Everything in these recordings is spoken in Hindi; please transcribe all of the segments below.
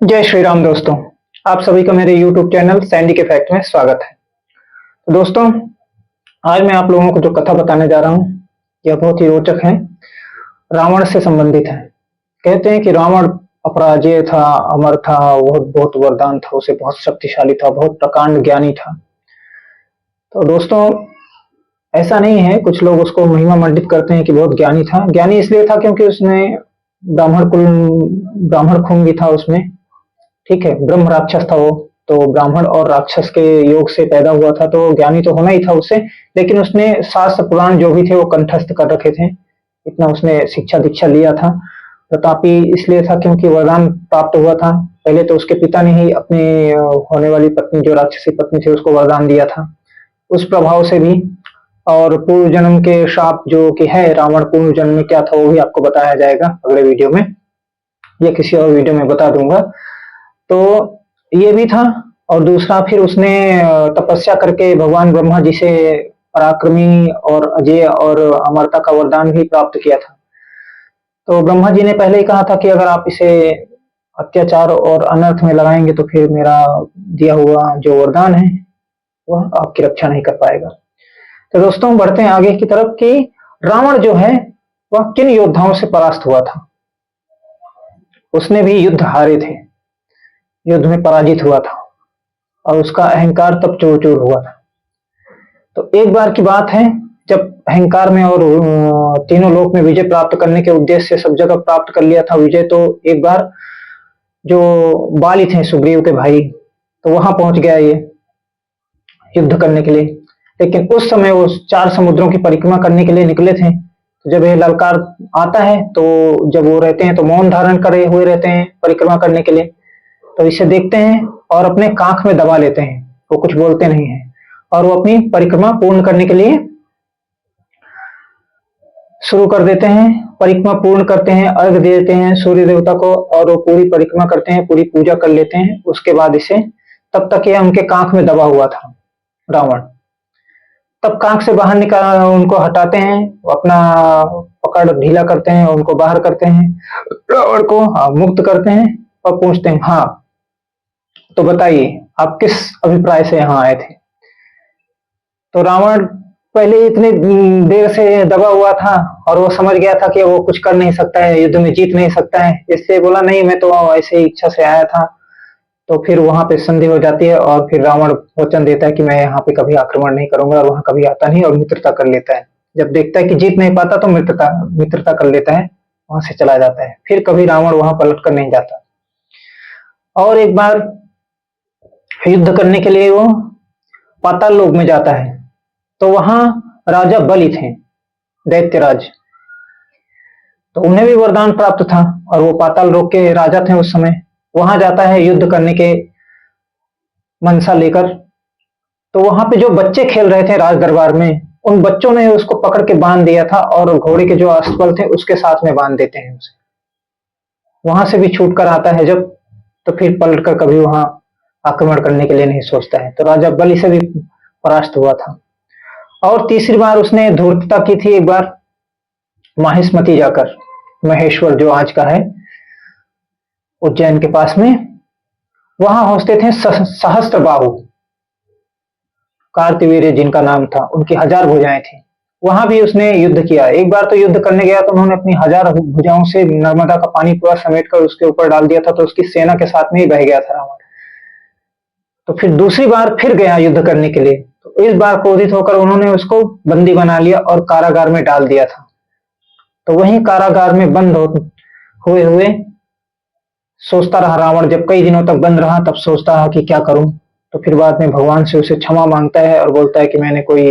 जय श्री राम दोस्तों। आप सभी का मेरे YouTube चैनल सैंडी के फैक्ट में स्वागत है। तो दोस्तों, आज मैं आप लोगों को जो कथा बताने जा रहा हूँ यह बहुत ही रोचक है, रावण से संबंधित है। कहते हैं कि रावण अपराजेय था, अमर था, बहुत बहुत वरदान था, उसे बहुत शक्तिशाली था, बहुत प्रकांड ज्ञानी था। तो दोस्तों, ऐसा नहीं है, कुछ लोग उसको महिमा मंडित करते हैं कि बहुत ज्ञानी था। ज्ञानी इसलिए था क्योंकि उसने ब्राह्मण खून भी था उसमें, ठीक है, ब्रह्म राक्षस था वो। तो ब्राह्मण और राक्षस के योग से पैदा हुआ था, तो ज्ञानी तो होना ही था उससे। लेकिन उसने शास्त्र पुराण जो भी थे वो कंठस्थ कर रखे थे, इतना उसने शिक्षा दीक्षा लिया था। प्रतापी इसलिए था क्योंकि वरदान प्राप्त हुआ था। पहले तो उसके पिता ने ही अपनी होने वाली पत्नी, जो राक्षसी पत्नी थी, उसको वरदान दिया था, उस प्रभाव से भी। और पूर्व जन्म के श्राप जो कि है, रावण पूर्व जन्म में क्या था वो भी आपको बताया जाएगा अगले वीडियो में, या किसी और वीडियो में बता दूंगा। तो ये भी था। और दूसरा, फिर उसने तपस्या करके भगवान ब्रह्मा जी से पराक्रमी और अजय और अमरता का वरदान भी प्राप्त किया था। तो ब्रह्मा जी ने पहले ही कहा था कि अगर आप इसे अत्याचार और अनर्थ में लगाएंगे तो फिर मेरा दिया हुआ जो वरदान है वह आपकी रक्षा नहीं कर पाएगा। तो दोस्तों, बढ़ते हैं आगे की तरफ कि रावण जो है वह किन योद्धाओं से परास्त हुआ था। उसने भी युद्ध हारे थे, युद्ध में पराजित हुआ था, और उसका अहंकार तब चूर चूर हुआ था। तो एक बार की बात है, जब अहंकार में और तीनों लोक में विजय प्राप्त करने के उद्देश्य से सब जगह प्राप्त कर लिया था विजय, तो एक बार जो बाली थे सुग्रीव के भाई, तो वहां पहुंच गया ये युद्ध करने के लिए। लेकिन उस समय वो 4 समुद्रों की परिक्रमा करने के लिए निकले थे। तो जब ये ललकार आता है, तो जब वो रहते हैं तो मौन धारण करे हुए रहते हैं परिक्रमा करने के लिए। तो इसे देखते हैं और अपने कांख में दबा लेते हैं, वो कुछ बोलते नहीं है, और वो अपनी परिक्रमा पूर्ण करने के लिए शुरू कर देते हैं। परिक्रमा पूर्ण करते हैं, अर्घ देते हैं सूर्य देवता को, और वो पूरी परिक्रमा करते हैं, पूरी पूजा कर लेते हैं। उसके बाद इसे, तब तक ये उनके कांख में दबा हुआ था रावण। तब कांख से बाहर निकाल उनको हटाते हैं, अपना पकड़ ढीला करते हैं, उनको बाहर करते हैं, रावण को मुक्त करते हैं और पूछते हैं, हाँ तो बताइए आप किस अभिप्राय से यहाँ आए थे। तो रावण पहले इतनी देर से दबा हुआ था और वो समझ गया था कि वो कुछ कर नहीं सकता है, युद्ध में जीत नहीं सकता है, इसलिए बोला नहीं, मैं तो ऐसे ही इच्छा से आया था। तो फिर वहां पे संधि हो जाती है, और फिर रावण वचन देता है कि मैं यहाँ पे कभी आक्रमण नहीं करूंगा, और वहां कभी आता नहीं, और मित्रता कर लेता है। जब देखता है कि जीत नहीं पाता तो मित्रता मित्रता कर लेता है, वहां से चला जाता है। फिर कभी रावण वहां पलट कर नहीं जाता। और एक बार युद्ध करने के लिए वो पाताल लोक में जाता है, तो वहां राजा बलि थे, दैत्यराज। तो उन्हें भी वरदान प्राप्त था, और वो पाताल लोक के राजा थे उस समय। वहां जाता है युद्ध करने के मनसा लेकर। तो वहां पे जो बच्चे खेल रहे थे राज दरबार में, उन बच्चों ने उसको पकड़ के बांध दिया था, और घोड़े के जो अश्वबल थे उसके साथ में बांध देते हैं उसे। वहां से भी छूट कर आता है जब, तो फिर पलट कर कभी वहां आक्रमण करने के लिए नहीं सोचता है। तो राजा बलि से भी परास्त हुआ था। और तीसरी बार उसने धूर्तता की थी, एक बार माहिष्मति जाकर, महेश्वर जो आज का है उज्जैन के पास में, वहां होते थे सहस्त्र बाहु, कार्तवीर्य जिनका नाम था, उनकी 1000 भुजाएं थी। वहां भी उसने युद्ध किया। एक बार तो युद्ध करने गया तो उन्होंने अपनी 1000 भुजाओं से नर्मदा का पानी पूरा समेट कर उसके ऊपर डाल दिया था, तो उसकी सेना के साथ में ही बह गया था रावण। तो फिर दूसरी बार फिर गया युद्ध करने के लिए, तो इस बार क्रोधित होकर उन्होंने उसको बंदी बना लिया और कारागार में डाल दिया था। तो वहीं कारागार में बंद हुए हुए सोचता रहा रावण। जब कई दिनों तक बंद रहा, तब सोचता रहा कि क्या करूं। तो फिर बाद में भगवान से उसे क्षमा मांगता है और बोलता है कि मैंने कोई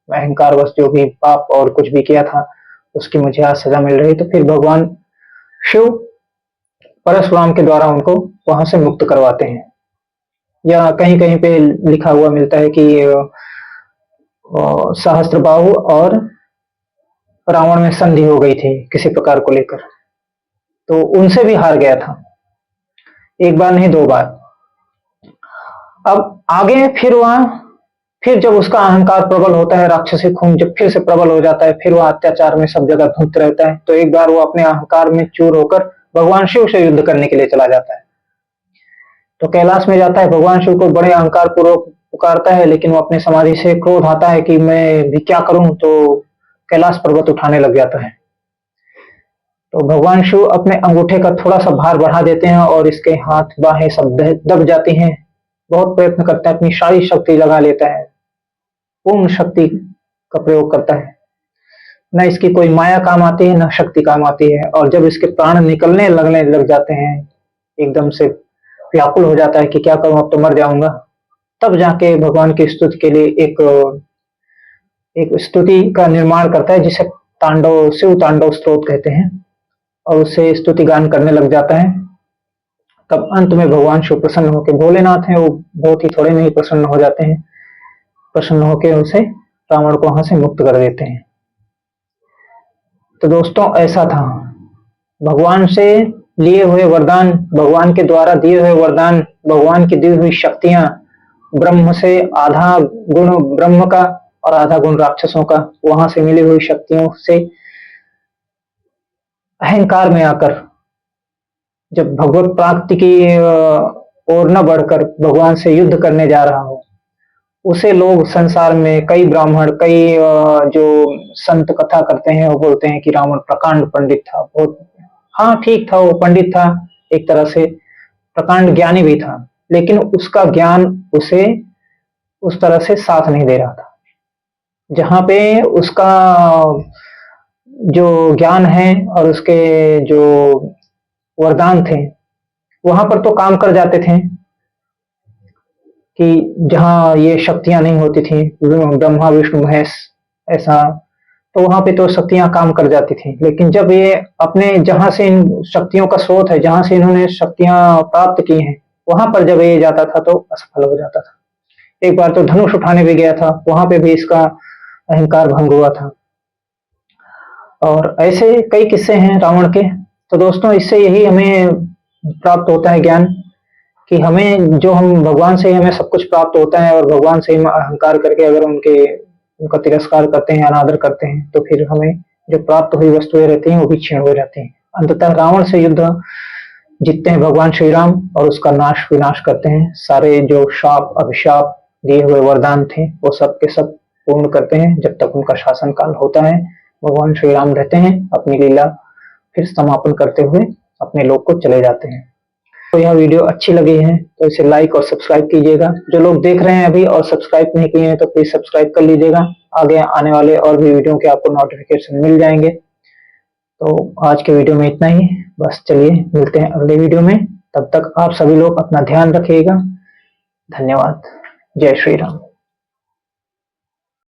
अहंकारवश जो भी पाप और कुछ भी किया था उसकी मुझे आज सजा मिल रही। तो फिर भगवान शिव परशुराम के द्वारा उनको वहां से मुक्त करवाते हैं। या कहीं कहीं पे लिखा हुआ मिलता है कि सहस्त्रबाहु और रावण में संधि हो गई थी किसी प्रकार को लेकर, तो उनसे भी हार गया था, एक बार नहीं 2 बार। अब आगे फिर जब उसका अहंकार प्रबल होता है, राक्षसी खून जब फिर से प्रबल हो जाता है, फिर वह अत्याचार में सब जगह धुत रहता है। तो एक बार वो अपने अहंकार में चूर होकर भगवान शिव से युद्ध करने के लिए चला जाता है। तो कैलाश में जाता है, भगवान शिव को बड़े अहंकार पूर्वक पुकारता है, लेकिन वो अपने समाधि से क्रोध आता है कि मैं भी क्या करूं, तो कैलाश पर्वत उठाने लग जाता है। तो भगवान शिव अपने अंगूठे का थोड़ा सा भार बढ़ा देते हैं और इसके हाथ बाहें सब दब जाती हैं। बहुत प्रयत्न करता है, अपनी सारी शक्ति लगा लेता है, पूर्ण शक्ति का प्रयोग करता है। न इसकी कोई माया काम आती है, न शक्ति काम आती है। और जब इसके प्राण निकलने लगने लग जाते हैं, एकदम से व्याकुल हो जाता है कि क्या करूं, अब तो मर जाऊंगा। तब जाके भगवान की स्तुति के लिए एक स्तुति का निर्माण करता है, जिसे तांडव, शिव तांडव स्तोत्र कहते हैं, और उसे स्तुति गान करने लग जाता है। तब अंत में भगवान शिव प्रसन्न होकर, भोलेनाथ हैं वो बहुत ही थोड़े में ही प्रसन्न हो जाते हैं, प्रसन्न होकर उसे, रावण को वहां से मुक्त कर देते हैं। तो दोस्तों ऐसा था, भगवान से लिए हुए वरदान, भगवान के द्वारा दिए हुए वरदान, भगवान की दी हुई शक्तियां, ब्रह्म से आधा गुण ब्रह्म का और आधा गुण राक्षसों का, वहां से मिली हुई शक्तियों से अहंकार में आकर जब भगवत प्राप्ति की ओर न बढ़कर भगवान से युद्ध करने जा रहा हो, उसे लोग संसार में कई ब्राह्मण, कई जो संत कथा करते हैं, वो बोलते हैं कि रावण प्रकांड पंडित था। बहुत, हाँ ठीक था, वो पंडित था एक तरह से, प्रकांड ज्ञानी भी था, लेकिन उसका ज्ञान उसे उस तरह से साथ नहीं दे रहा था। जहां पे उसका जो ज्ञान है और उसके जो वरदान थे, वहां पर तो काम कर जाते थे, कि जहां ये शक्तियां नहीं होती थी, ब्रह्मा विष्णु महेश ऐसा, तो वहां पे तो शक्तियां काम कर जाती थी। लेकिन जब ये अपने, जहां से इन शक्तियों का स्रोत है, जहां से इन्होंने शक्तियां प्राप्त की हैं, वहां पर जब ये जाता था तो असफल हो जाता था। एक बार तो धनुष उठाने भी गया था, वहां पे भी इसका अहंकार भंग हुआ था। और ऐसे कई किस्से हैं रावण के। तो दोस्तों इससे यही हमें प्राप्त होता है ज्ञान, कि हमें, जो हम भगवान से ही हमें सब कुछ प्राप्त होता है, और भगवान से ही अहंकार करके अगर उनका तिरस्कार करते हैं, अनादर करते हैं, तो फिर हमें जो प्राप्त हुई वस्तुएं रहती हैं वो भी क्षीण हो जाती हैं। अंततः रावण से युद्ध जीतते हैं भगवान श्री राम और उसका नाश विनाश करते हैं। सारे जो शाप अभिशाप दिए हुए वरदान थे वो सब के सब पूर्ण करते हैं। जब तक उनका शासन काल होता है, भगवान श्री राम रहते हैं, अपनी लीला फिर समापन करते हुए अपने लोक को चले जाते हैं। तो यह वीडियो अच्छी लगी है तो इसे लाइक और सब्सक्राइब कीजिएगा। जो लोग देख रहे हैं अभी और सब्सक्राइब नहीं किए हैं तो प्लीज सब्सक्राइब कर लीजिएगा। आगे आने वाले और भी वीडियो के आपको नोटिफिकेशन मिल जाएंगे। तो आज के वीडियो में इतना ही, बस चलिए मिलते हैं अगले वीडियो में। तब तक आप सभी लोग अपना ध्यान रखिएगा। धन्यवाद। जय श्री राम।